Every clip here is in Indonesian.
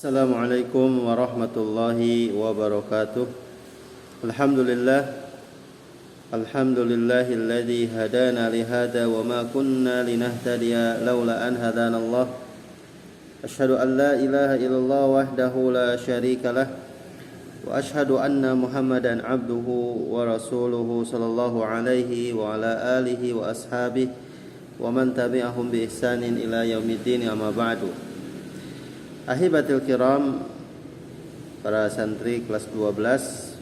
Assalamualaikum warahmatullahi wabarakatuh. Alhamdulillahilladzi hadana lihada wa ma kunna linahtadiya laula an hadanallah. Asyhadu an la ilaha illallah wahdahu la syarikalah wa asyhadu anna Muhammadan abduhu wa rasuluhu sallallahu alaihi wa ala alihi wa ashabihi wa man tabi'ahum bi ihsanin ila yaumiddin, amma ba'du. Ahibatil kiram, para santri kelas 12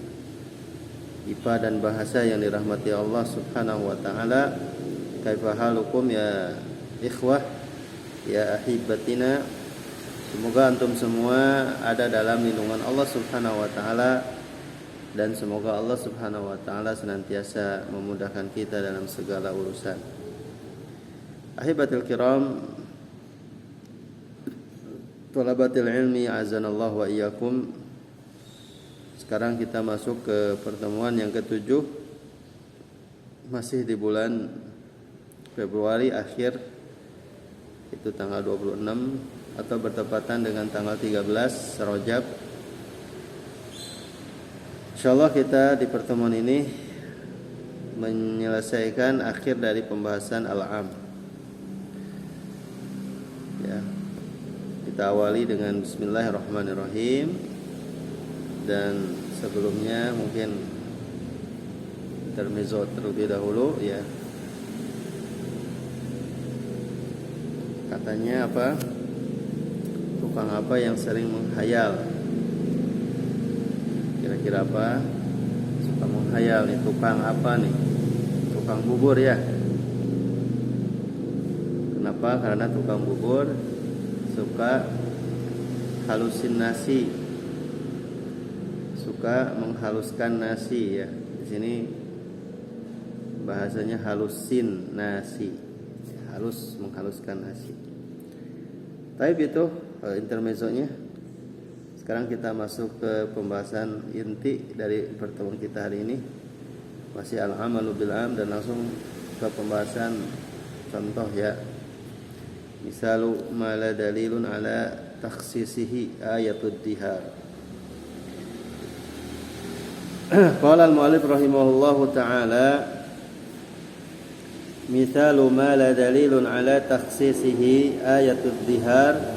IPA dan bahasa yang dirahmati Allah subhanahu wa ta'ala. Kaifa halukum ya ikhwah, ya ahibatina. Semoga antum semua ada dalam lindungan Allah subhanahu wa ta'ala, dan semoga Allah subhanahu wa ta'ala senantiasa memudahkan kita dalam segala urusan. Ahibatil kiram, Thalabatil ilmi azanallahu wa iyyakum. Sekarang kita masuk ke pertemuan yang ke-7, masih di bulan Februari akhir, itu tanggal 26 atau bertepatan dengan tanggal 13 Rajab. Insyaallah kita di pertemuan ini menyelesaikan akhir dari pembahasan al-am. Ya. Kita awali dengan bismillahirrahmanirrahim, dan sebelumnya mungkin intermezzo terlebih dahulu ya. Katanya apa? Tukang apa yang sering menghayal? Kira-kira apa? Suka menghayal nih, tukang apa nih? Tukang bubur ya. Kenapa? Karena tukang bubur suka halusinasi, suka menghaluskan nasi ya. Di sini bahasanya halusin nasi, halus, menghaluskan nasi. Tapi itu intermezzonya. Sekarang kita masuk ke pembahasan inti dari pertemuan kita hari ini, masih al-amalu bil am, dan langsung ke pembahasan contoh ya. Misalu ma la dalilun ala takhsisihi ayatud dihar. Qala al-mu'allif rahimahullahu ta'ala, mithalu ma la dalilun ala takhsisihi ayatud dihar,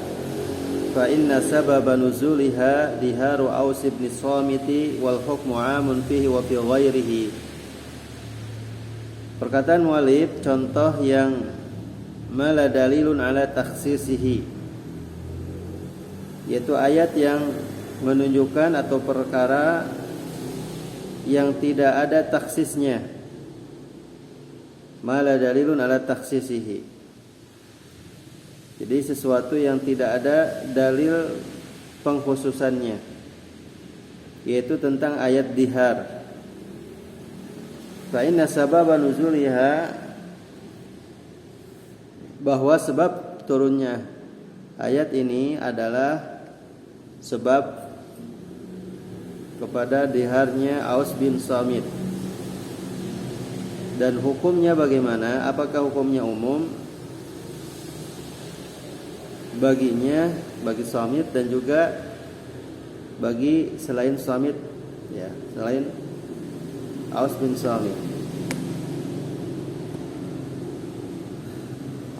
fa inna sababa nuzuliha diharu Aus ibn Samiti wal hukmu 'amun fihi wa fi ghairihi. Perkataan mu'allif, contoh yang mala dalilun ala takhsisihi, yaitu ayat yang menunjukkan atau perkara yang tidak ada takhsisnya. Mala dalilun ala takhsisihi, jadi sesuatu yang tidak ada dalil pengkhususannya, yaitu tentang ayat dihar. Fa inna sababa nuzuliha, bahwa sebab turunnya ayat ini adalah sebab kepada diharnya Aus bin Samit. Dan hukumnya bagaimana? Apakah hukumnya umum baginya, bagi Samit, dan juga bagi selain Samit ya, selain Aus bin Samit.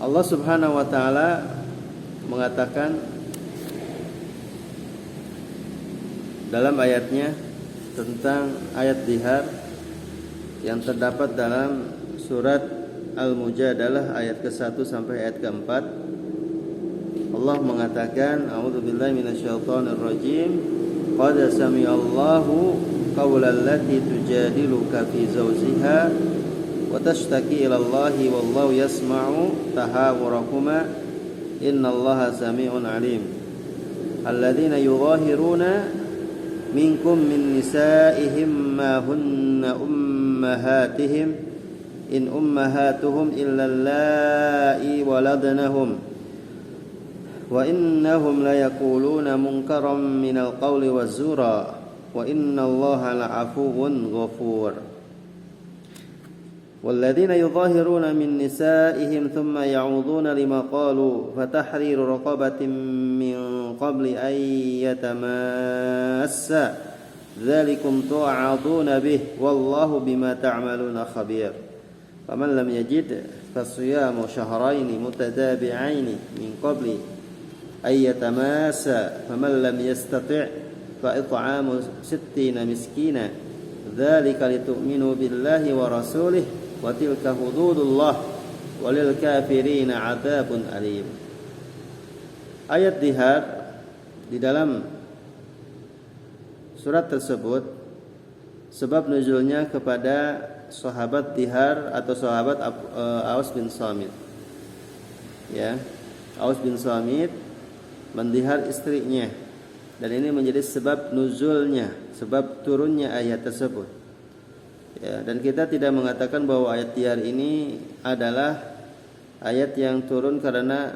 Allah subhanahu wa ta'ala mengatakan dalam ayatnya tentang ayat dihar yang terdapat dalam surat Al-Mujadalah ayat ke-1 sampai ayat ke-4. Allah mengatakan, a'udzubillahi minasyaitonir rajim, qad sami'allahu qaulal lati tujadiluka fi zawjiha wa tashtaki ila Allahi wallahu yasma'u tahawurakuma innallaha sami'un alim. Alladzina yudhahiruna minkum min nisa'ihim ma hunna ummahatihim in ummahatuhum illa allai waladnahum wa innahum la yaquluna munkaram minal qawli waz-zura wa innallaha la'afuwun ghafur. والذين يظاهرون من نسائهم ثم يعودون لما قالوا فتحرير رقبة من قبل أن يتماسا ذلكم توعظون به والله بما تعملون خبير فمن لم يجد فصيام شهرين متتابعين من قبل أن يتماسا فمن لم يستطع فإطعام 60 مسكينا ذلك لتؤمنوا بالله ورسوله وتلك حدود الله وللكافرين عذاب أليم. Ayat dihar di dalam surat tersebut sebab nuzulnya kepada sahabat Dihar atau sahabat Aus bin Samit. Ya, Aus bin Samit mendihar istrinya dan ini menjadi sebab nuzulnya, sebab turunnya ayat tersebut. Ya, dan kita tidak mengatakan bahwa ayat dihar ini adalah ayat yang turun karena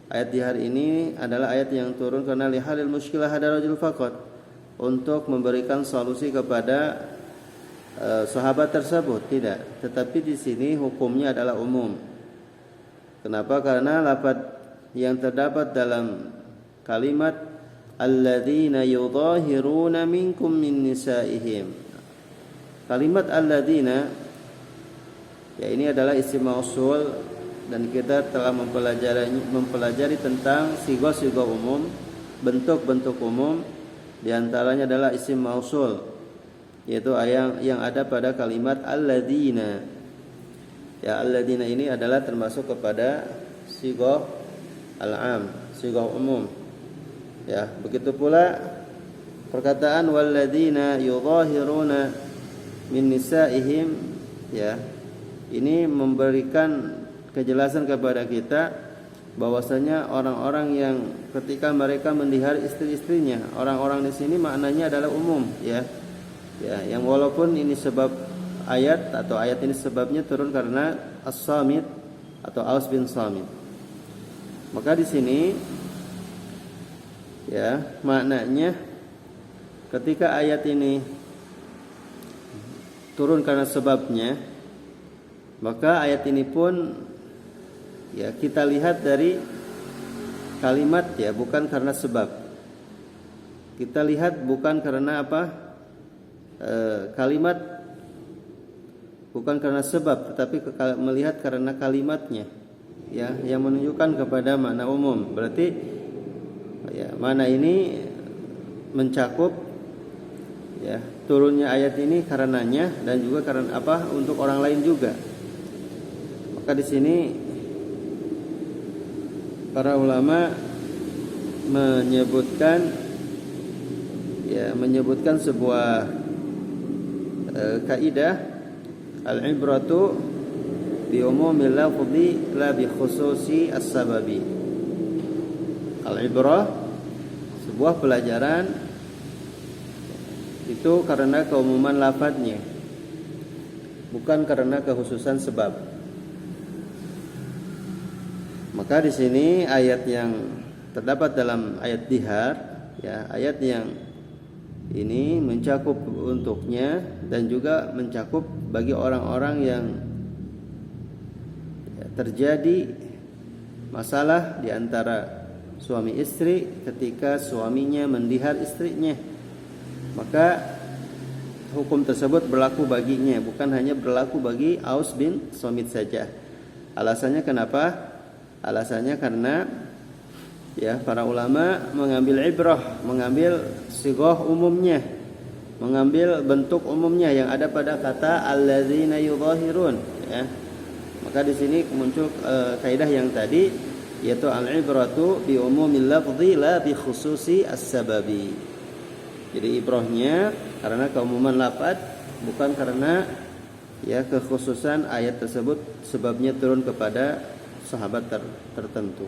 ayat dihar ini adalah ayat yang turun karena lihalil muskilah hada rajul faqat, untuk memberikan solusi kepada sahabat tersebut, tidak. Tetapi di sini hukumnya adalah umum. Kenapa? Karena lafaz yang terdapat dalam kalimat alladzina yudhahiruna minkum min nisaihim. Kalimat alladzina, ya ini adalah isim mausul dan kita telah mempelajari tentang sigah-sigah umum, bentuk-bentuk umum, di antaranya adalah isim mausul, yaitu yang ada pada kalimat alladzina. Ya, alladzina ini adalah termasuk kepada sigah al-am, sigah umum. Ya, begitu pula perkataan walladzina yudhahiruna min nisaihim, ya, ini memberikan kejelasan kepada kita bahwasanya orang-orang yang ketika mereka mendihar istri-istrinya, orang-orang di sini maknanya adalah umum, ya. Ya, yang walaupun ini sebab ayat atau ayat ini sebabnya turun karena As-Samit atau Aus bin Samit. Maka di sini, ya, maknanya ketika ayat ini turun karena sebabnya, maka ayat ini pun, ya, kita lihat dari kalimat, ya, bukan karena sebab. Kita lihat bukan karena apa, kalimat bukan karena sebab, tetapi melihat karena kalimatnya, ya, yang menunjukkan kepada makna umum. Berarti, ya, makna ini mencakup, ya, turunnya ayat ini karenanya dan juga karena apa, untuk orang lain juga. Maka di sini para ulama menyebutkan sebuah kaidah al-ibratu bi umumil lafzi la bi khususi as-sababi. Al-ibrah, sebuah pelajaran itu karena keumuman lafadznya, bukan karena kekhususan sebab. Maka di sini ayat yang terdapat dalam ayat dihar, ya, ayat yang ini mencakup untuknya dan juga mencakup bagi orang-orang yang, ya, terjadi masalah di antara suami istri ketika suaminya mendihar istrinya. Maka hukum tersebut berlaku baginya, bukan hanya berlaku bagi Aus bin Samit saja. Alasannya kenapa? Alasannya karena, ya, para ulama mengambil ibrah, mengambil sigah umumnya, mengambil bentuk umumnya yang ada pada kata alladzina yudhahirun, ya. Maka di sini muncul kaidah yang tadi, yaitu al-ibratu bi umumil lafzi la bi khususi as-sababi. Jadi ibrahnya karena keumuman lafaz, bukan karena, ya, kekhususan ayat tersebut sebabnya turun kepada sahabat tertentu.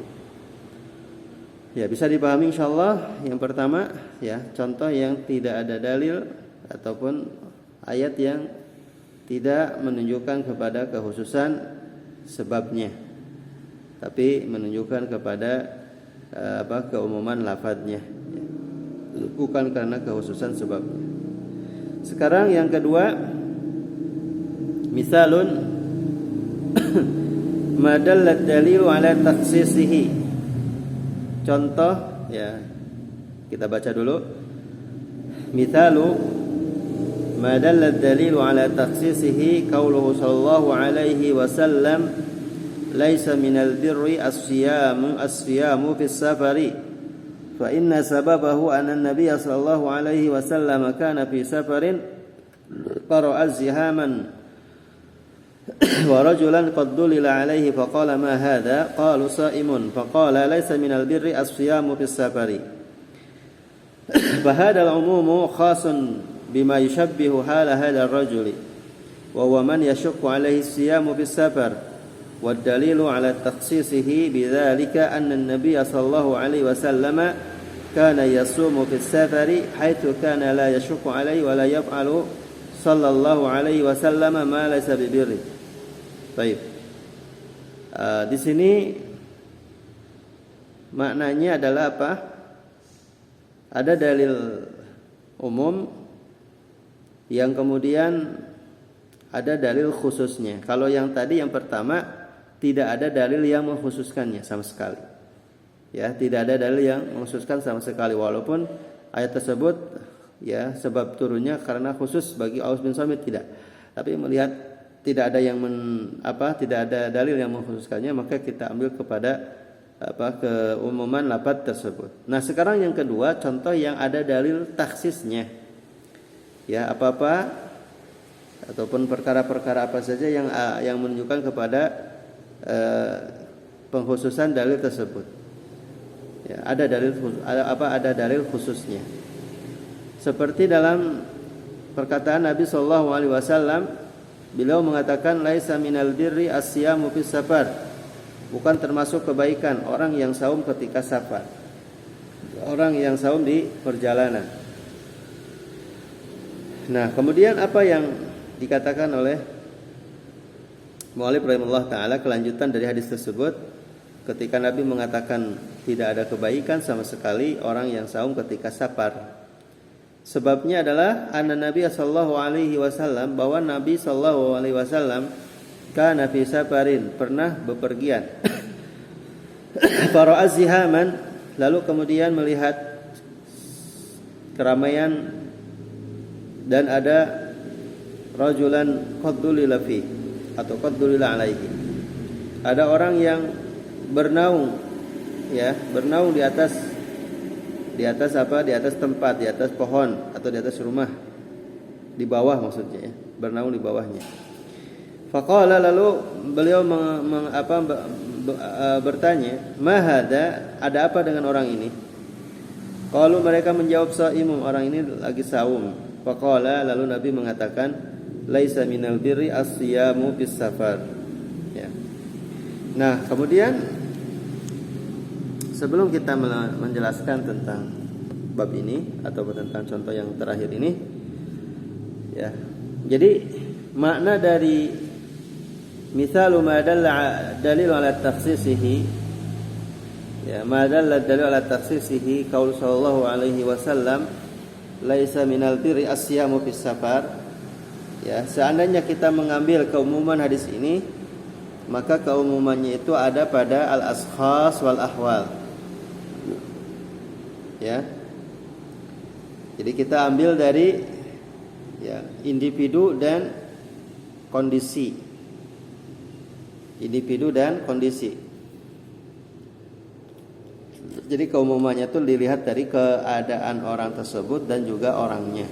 Ya, bisa dipahami insyaallah. Yang pertama, ya, contoh yang tidak ada dalil ataupun ayat yang tidak menunjukkan kepada kekhususan sebabnya, tapi menunjukkan kepada keumuman lafadznya, ya, bukan karena kekhususan sebabnya. Sekarang yang kedua, Misalun ma dalla dalilu ala takhsisihi. Contoh ya. Kita baca dulu. Mithalu ma dalla dalilu ala takhsisihi qauluhu sallallahu alaihi wasallam laisa minal birri as-siyamu fis safari fa inna sababahu anna an-nabiy sallallahu alaihi wasallam kana fi safarin qara'a zihaman wa rajulan qad dulila alaihi faqala ma hadha qalu sa'imun faqala laysa minal birri as-siyamu fis safari fa hadha al-umumu khasun bima yushabbihu hala hadha ar-rajuli wa huwa man yashukku alaihi as-siyamu fis safar والدليل على تخصيصه بذلك أن النبي صلى الله عليه وسلم كان يصوم في السفر حيث كان لا يشق عليه ولا يفعل صلى الله عليه وسلم ما ليس ببر. Baik. Di sini maknanya adalah apa? Ada dalil umum yang kemudian ada dalil khususnya. Kalau yang tadi yang pertama tidak ada dalil yang mengkhususkannya sama sekali. Ya, tidak ada dalil yang mengkhususkan sama sekali walaupun ayat tersebut ya sebab turunnya karena khusus bagi Aus bin Samit tidak. Tapi melihat tidak ada yang tidak ada dalil yang mengkhususkannya maka kita ambil kepada keumuman lafaz tersebut. Nah, sekarang yang kedua contoh yang ada dalil takhsisnya. Ya, apa-apa ataupun perkara-perkara apa saja yang menunjukkan kepada pengkhususan dalil tersebut. Ya, ada dalil khususnya. Seperti dalam perkataan Nabi sallallahu alaihi wasallam, beliau mengatakan laisa minal birri as-siyamu fis safar. Bukan termasuk kebaikan orang yang saum ketika safar. Orang yang saum di perjalanan. Nah, kemudian apa yang dikatakan oleh Mu'allif rahimahullah ta'ala kelanjutan dari hadis tersebut ketika Nabi mengatakan tidak ada kebaikan sama sekali orang yang saum ketika safar. Sebabnya adalah anna Nabi sallallahu alaihi wasallam bahwa Nabi sallallahu alaihi wasallam kana fi safarin pernah bepergian. Fara'a zihaman lalu kemudian melihat keramaian dan ada rajulan qaddulila fi atau qaddulila alaihi. Ada orang yang bernaung di atas tempat, di atas pohon atau di atas rumah. Di bawah maksudnya ya, bernaung di bawahnya. Faqala lalu beliau bertanya, "Ma hadza? Ada apa dengan orang ini?" Qalu mereka menjawab shaimun, orang ini lagi saum. Faqala lalu Nabi mengatakan laisa minal birri as-siyamu fis safar. Ya. Nah, kemudian sebelum kita menjelaskan tentang bab ini atau tentang contoh yang terakhir ini, ya. Jadi makna dari misalu ma dalla dalil ala takhsisihi, ya, ma dalla dalil ala takhsisihi qaul sallallahu alaihi wasallam laisa minal birri as-siyamu fis safar. Ya, seandainya kita mengambil keumuman hadis ini, maka keumumannya itu ada pada al-ashkhas wal ahwal. Ya. Jadi kita ambil dari ya, individu dan kondisi. Individu dan kondisi. Jadi keumumannya itu dilihat dari keadaan orang tersebut dan juga orangnya.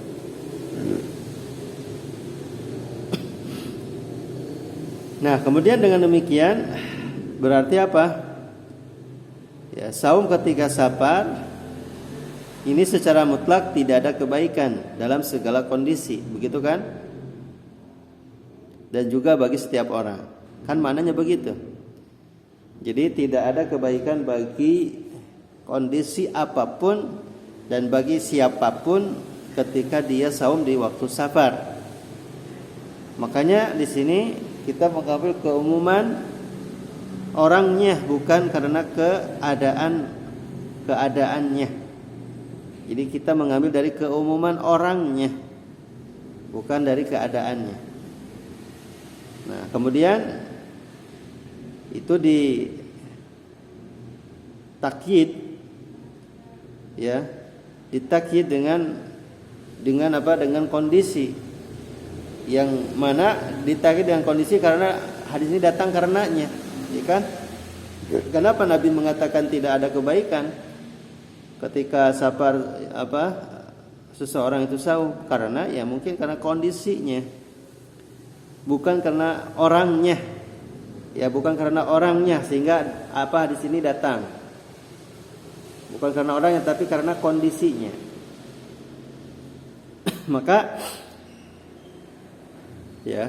Nah, kemudian dengan demikian berarti apa? Ya, saum ketika safar ini secara mutlak tidak ada kebaikan dalam segala kondisi, begitu kan? Dan juga bagi setiap orang. Kan maknanya begitu. Jadi tidak ada kebaikan bagi kondisi apapun dan bagi siapapun ketika dia saum di waktu safar. Makanya di sini kita mengambil keumuman orangnya bukan karena keadaannya. Jadi kita mengambil dari keumuman orangnya bukan dari keadaannya. Nah, kemudian itu ditakyid ya, ditakyid dengan apa? Dengan kondisi yang mana ditakyid dengan kondisi karena hadis ini datang karenanya, ya kan? Kenapa Nabi mengatakan tidak ada kebaikan ketika safar seseorang itu saum? Karena ya mungkin karena kondisinya, bukan karena orangnya. Ya, bukan karena orangnya sehingga hadis ini datang. Bukan karena orangnya tapi karena kondisinya. Maka ya,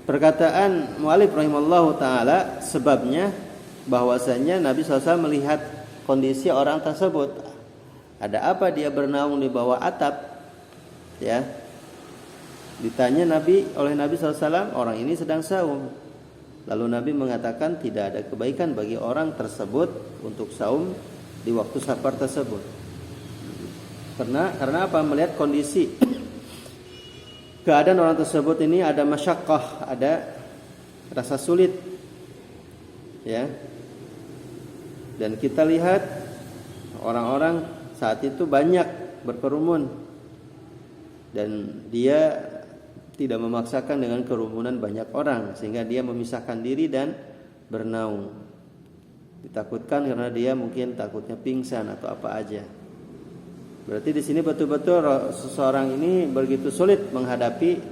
perkataan mu'allif rahimallahu taala sebabnya bahwasanya Nabi SAW melihat kondisi orang tersebut. Ada apa dia bernaung di bawah atap? Ya. Ditanya oleh Nabi SAW, orang ini sedang saum. Lalu Nabi mengatakan tidak ada kebaikan bagi orang tersebut untuk saum di waktu safar tersebut. Karena apa? Melihat kondisi keadaan orang tersebut ini ada masyaqqah, ada rasa sulit. Ya. Dan kita lihat orang-orang saat itu banyak berkerumun dan dia tidak memaksakan dengan kerumunan banyak orang sehingga dia memisahkan diri dan bernaung. Ditakutkan karena dia mungkin takutnya pingsan atau apa aja. Berarti di sini betul-betul seseorang ini begitu sulit menghadapi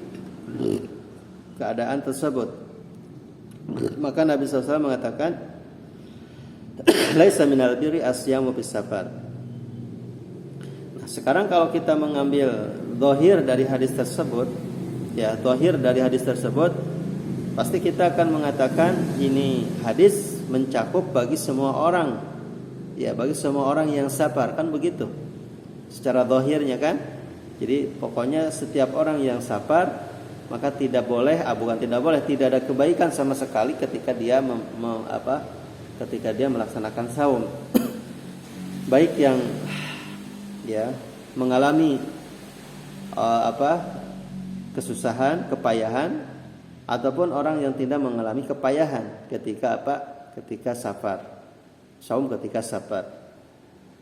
keadaan tersebut. Maka Nabi SAW mengatakan, laisa minal birri asyamu fis safar. Nah, sekarang kalau kita mengambil zahir dari hadis tersebut, ya, zahir dari hadis tersebut, pasti kita akan mengatakan ini hadis mencakup bagi semua orang. Ya, bagi semua orang yang safar, kan begitu. Secara zahirnya kan. Jadi pokoknya setiap orang yang safar maka tidak ada kebaikan sama sekali ketika dia ketika dia melaksanakan saum. Baik yang ya mengalami kesusahan, kepayahan, ataupun orang yang tidak mengalami kepayahan ketika safar. Saum ketika safar.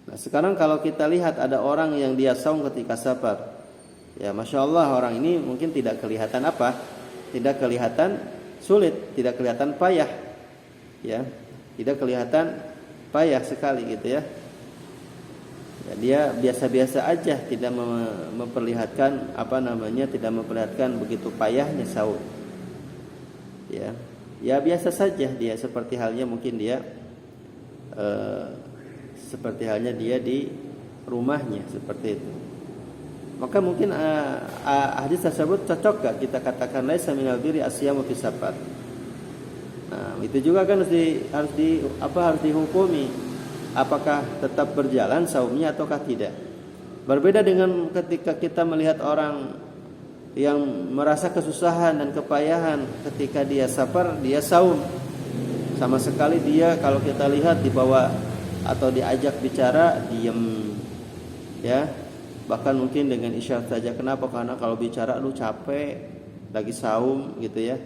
Nah, sekarang kalau kita lihat ada orang yang dia saum ketika safar. Ya, Masya Allah, orang ini mungkin tidak kelihatan tidak kelihatan sulit, tidak kelihatan payah. Ya, tidak kelihatan payah sekali gitu ya. Ya, dia biasa-biasa aja, tidak memperlihatkan tidak memperlihatkan begitu payahnya saum. Ya biasa saja dia, seperti halnya dia di rumahnya seperti itu. Maka mungkin hadis tersebut cocok gak kita katakan laisa minal birri asyamu fis safar. Nah, itu juga kan harus dihukumi. Apakah tetap berjalan saumnya ataukah tidak? Berbeda dengan ketika kita melihat orang yang merasa kesusahan dan kepayahan ketika dia safar, dia saum. Sama sekali dia kalau kita lihat dibawa atau diajak bicara diam. Ya. Bahkan mungkin dengan isyarat saja. Kenapa? Karena kalau bicara lu capek, lagi saum gitu ya.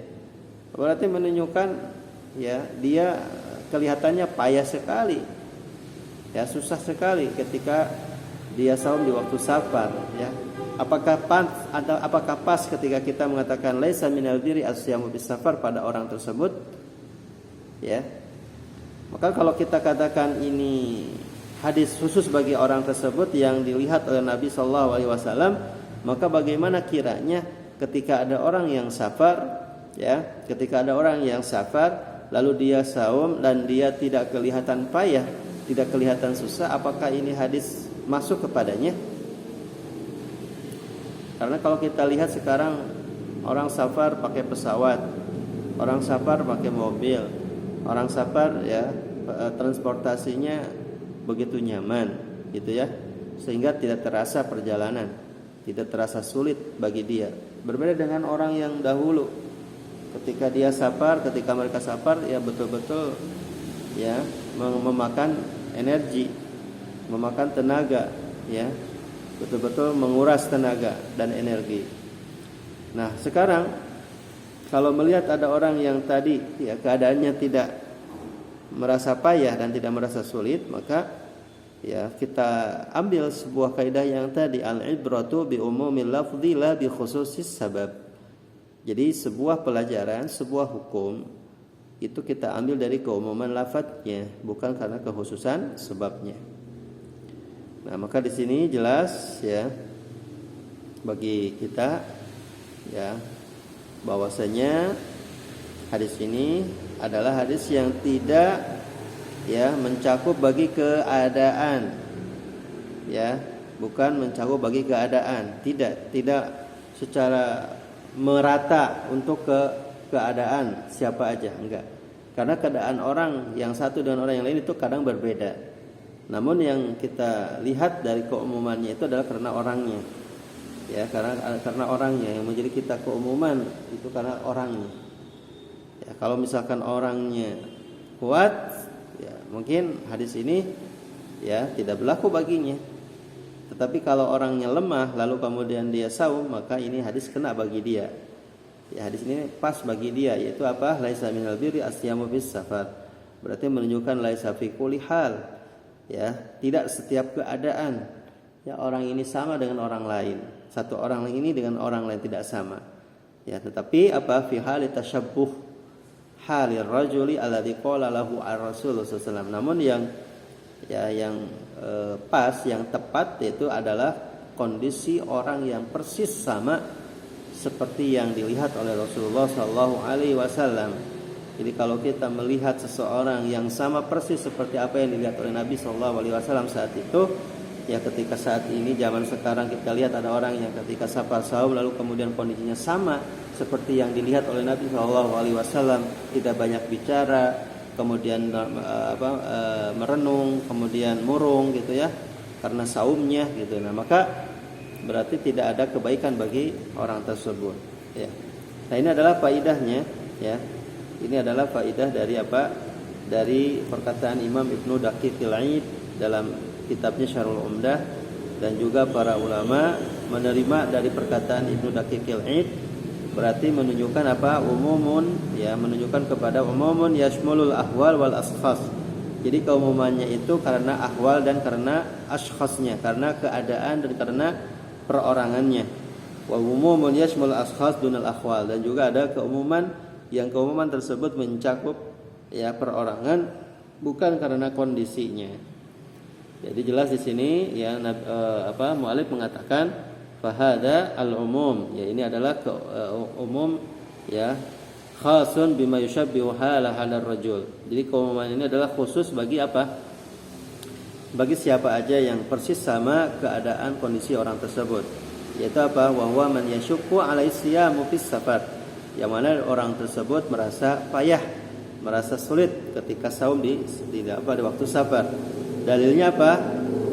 Berarti menunjukkan ya dia kelihatannya payah sekali. Ya, susah sekali ketika dia saum di waktu safar ya. Apakah pas ketika kita mengatakan laisa minal birri asyamu bis safar pada orang tersebut? Ya. Maka kalau kita katakan ini hadis khusus bagi orang tersebut yang dilihat oleh Nabi sallallahu alaihi wasallam, maka bagaimana kiranya ketika ada orang yang safar ya, ketika ada orang yang safar lalu dia saum dan dia tidak kelihatan payah, tidak kelihatan susah, apakah ini hadis masuk kepadanya? Karena kalau kita lihat sekarang orang safar pakai pesawat, orang safar pakai mobil, orang safar ya transportasinya begitu nyaman gitu ya, sehingga tidak terasa perjalanan, tidak terasa sulit bagi dia. Berbeda dengan orang yang dahulu, ketika mereka safar ya betul-betul ya memakan energi, memakan tenaga ya, betul-betul menguras tenaga dan energi. Nah, sekarang kalau melihat ada orang yang tadi ya keadaannya tidak merasa payah dan tidak merasa sulit, maka ya kita ambil sebuah kaidah yang tadi, al-ibratu bi umumil lafzi la bi khususis sabab. Jadi sebuah pelajaran, sebuah hukum itu kita ambil dari keumuman lafadznya, bukan karena kekhususan sebabnya. Nah, maka di sini jelas ya bagi kita ya bahwasanya hadis ini adalah hadis yang tidak ya mencakup bagi keadaan, ya bukan mencakup bagi keadaan, tidak secara merata untuk keadaan siapa aja, enggak. Karena keadaan orang yang satu dengan orang yang lain itu kadang berbeda. Namun yang kita lihat dari keumumannya itu adalah karena orangnya. Ya, karena orangnya yang menjadi kita keumuman itu karena orangnya. Ya, kalau misalkan orangnya kuat, ya mungkin hadis ini ya tidak berlaku baginya. Tetapi kalau orangnya lemah lalu kemudian dia saum, maka ini hadis kena bagi dia. Ya, hadis ini pas bagi dia, yaitu apa? Laisa minal birri asyamu bis safar. Berarti menunjukkan laisa fi kulli hal. Ya, tidak setiap keadaan ya orang ini sama dengan orang lain. Satu orang ini dengan orang lain tidak sama. Ya, tetapi apa? Fi hali tasyabbuh halir rajuli alladzi qala lahu ar-rasul sallallahu alaihi wasallam. Namun yang pas, yang tepat yaitu adalah kondisi orang yang persis sama seperti yang dilihat oleh Rasulullah sallallahu alaihi wasallam. Jadi kalau kita melihat seseorang yang sama persis seperti apa yang dilihat oleh Nabi sallallahu alaihi wasallam saat itu, ya ketika saat ini zaman sekarang kita lihat ada orang yang ketika safar saum lalu kemudian kondisinya sama seperti yang dilihat oleh Nabi sallallahu alaihi wasallam, tidak banyak bicara, kemudian merenung, kemudian murung gitu ya, karena saumnya gitu. Nah, maka berarti tidak ada kebaikan bagi orang tersebut. Ya. Nah, ini adalah faidahnya. Ya, ini adalah faidah dari apa? Dari perkataan Imam Ibnu Daqiqil Aid dalam kitabnya Syarhul Umdah, dan juga para ulama menerima dari perkataan Ibnu Daqiqil Aid. Berarti menunjukkan apa? Umumun, ya, menunjukkan kepada umumun yashmulul ahwal wal ashkhas. Jadi keumumannya itu karena ahwal dan karena ashkhasnya, karena keadaan dan karena perorangannya. Wa umumun yashmul ashkhas dunal ahwal, dan juga ada keumuman yang keumuman tersebut mencakup ya perorangan bukan karena kondisinya. Jadi jelas di sini ya mu'allif mengatakan fahada al-umum, ya ini adalah umum ya khasun bima yushabbihu halah halar rajul. Jadi keumuman ini adalah khusus bagi apa? Bagi siapa aja yang persis sama keadaan kondisi orang tersebut. Yaitu apa? Wa huwa man yashukku alai siyamu fis safar. Yang mana orang tersebut merasa payah, merasa sulit ketika saum di waktu safar. Dalilnya apa?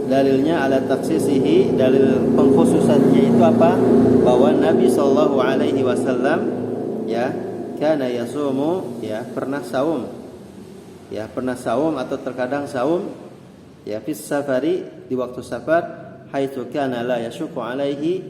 Dalilnya ala taksisihi, dalil pengkhususannya itu apa? Bahwa Nabi sallallahu alaihi wasallam ya kana yasumu, ya pernah saum. Ya, pernah saum atau terkadang saum ya fis safari, di waktu safar, haitsu kana la yashqu alaihi,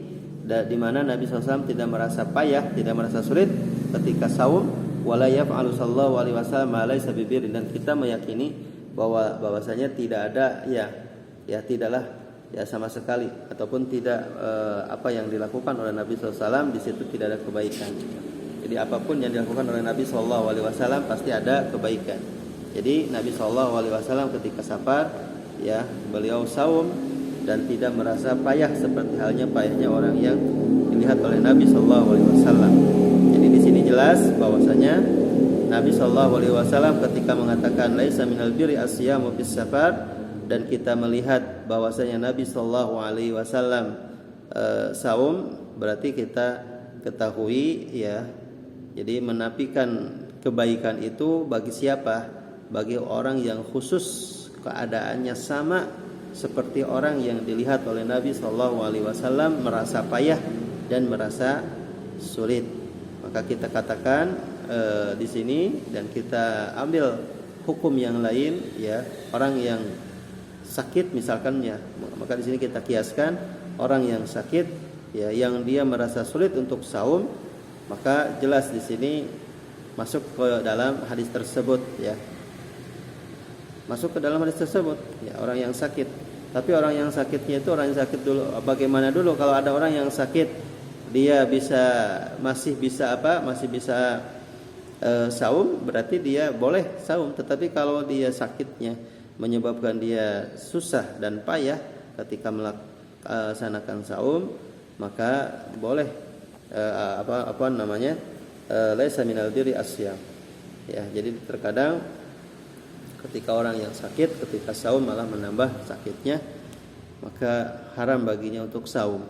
di mana Nabi SAW tidak merasa payah, tidak merasa sulit ketika saum, wala yaf'alu sallallahu alaihi wasallam ma laysa bibirin, dan kita meyakini bahwasanya tidak ada ya tidaklah ya sama sekali ataupun tidak apa yang dilakukan oleh Nabi SAW di situ tidak ada kebaikan. Jadi apapun yang dilakukan oleh Nabi SAW pasti ada kebaikan. Jadi Nabi SAW ketika safar ya beliau saum dan tidak merasa payah seperti halnya payahnya orang yang dilihat oleh Nabi SAW. Jadi di sini jelas bahwasanya Nabi SAW ketika mengatakan laisa minal birri asyamu fis safar, dan kita melihat bahwasanya Nabi SAW saum, berarti kita ketahui ya. Jadi menafikan kebaikan itu bagi siapa? Bagi orang yang khusus keadaannya sama seperti orang yang dilihat oleh Nabi SAW merasa payah dan merasa sulit. Maka kita katakan di sini dan kita ambil hukum yang lain ya, orang yang sakit misalkan ya, maka di sini kita kiaskan orang yang sakit ya, yang dia merasa sulit untuk saum Maka jelas di sini masuk ke dalam hadis tersebut ya. Masuk ke dalam hadis tersebut ya, orang yang sakit. Tapi orang yang sakitnya itu orang yang sakit dulu. Bagaimana dulu kalau ada orang yang sakit, dia masih bisa saum, berarti dia boleh saum. Tetapi kalau dia sakitnya menyebabkan dia susah dan payah ketika melaksanakan saum, maka boleh laisa minal birri asyam. Ya, jadi terkadang ketika orang yang sakit ketika saum malah menambah sakitnya, maka haram baginya untuk saum.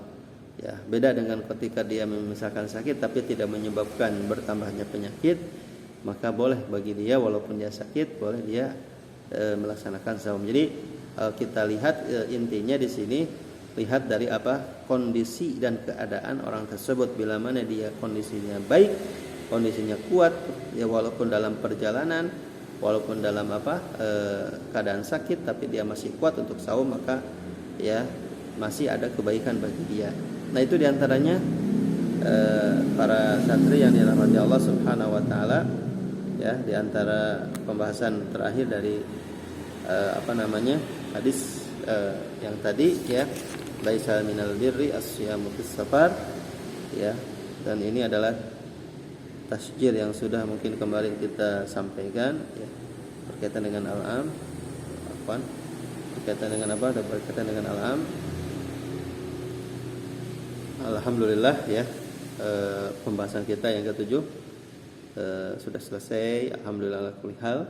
Ya, beda dengan ketika dia misalkan sakit tapi tidak menyebabkan bertambahnya penyakit, maka boleh bagi dia walaupun dia sakit, boleh dia melaksanakan saum. Jadi kita lihat intinya di sini, lihat dari kondisi dan keadaan orang tersebut. Bila mana dia kondisinya baik, kondisinya kuat, ya walaupun dalam perjalanan, walaupun dalam keadaan sakit, tapi dia masih kuat untuk saum, maka ya masih ada kebaikan bagi dia. Nah, itu diantaranya para santri yang dirahmati Allah Subhanahu Wa Taala, ya, diantara pembahasan terakhir dari hadis yang tadi, ya, laisa minal birri as-siyamu fis safar, ya, dan ini adalah tasjir yang sudah mungkin kemarin kita sampaikan, ya, berkaitan dengan al-am, berkaitan dengan berkaitan dengan al-am. Alhamdulillah, ya, pembahasan kita yang ke-7 sudah selesai, alhamdulillah ala kulli hal.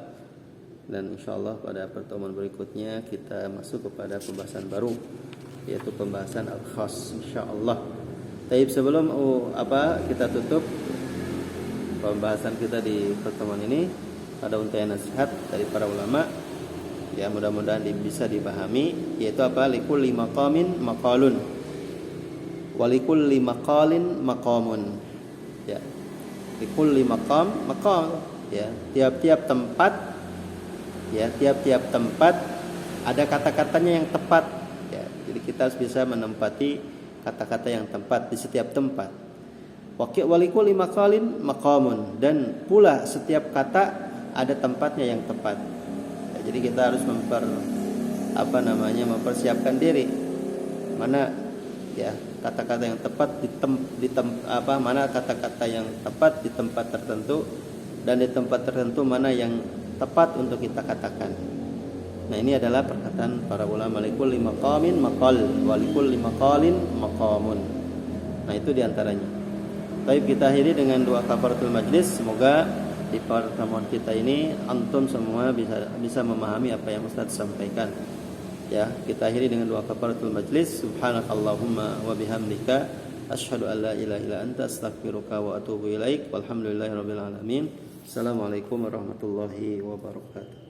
Dan insyaallah pada pertemuan berikutnya kita masuk kepada pembahasan baru, yaitu pembahasan al-khas insyaallah. Tapi sebelum kita tutup pembahasan kita di pertemuan ini, ada untayan nasihat dari para ulama, ya, mudah-mudahan bisa dipahami, yaitu likulli maqamin maqalun walikulli maqalin maqamun, ya, likulli maqam maqal, ya, tiap-tiap tempat ada kata-katanya yang tepat, ya, jadi kita harus bisa menempati kata-kata yang tepat di setiap tempat. Walikulli maqalin maqamun, dan pula setiap kata ada tempatnya yang tepat, ya, jadi kita harus mempersiapkan diri mana, ya, kata-kata yang tepat mana kata-kata yang tepat di tempat tertentu, dan di tempat tertentu mana yang tepat untuk kita katakan. Nah, ini adalah perkataan para ulama, likulli maqamin maqal walikulli maqalin maqamun. Nah, itu diantaranya. Baik, kita akhiri dengan doa kafaratul majlis. Semoga di pertemuan kita ini antum semua bisa memahami apa yang Ustaz sampaikan. Ya, kita akhiri dengan doa kafaratul majlis. Subhanakallahumma wa bihamdika asyhadu an la ilaha illa anta astaghfiruka wa atubu ilaik. Walhamdulillahirabbil alamin. Assalamualaikum warahmatullahi wabarakatuh.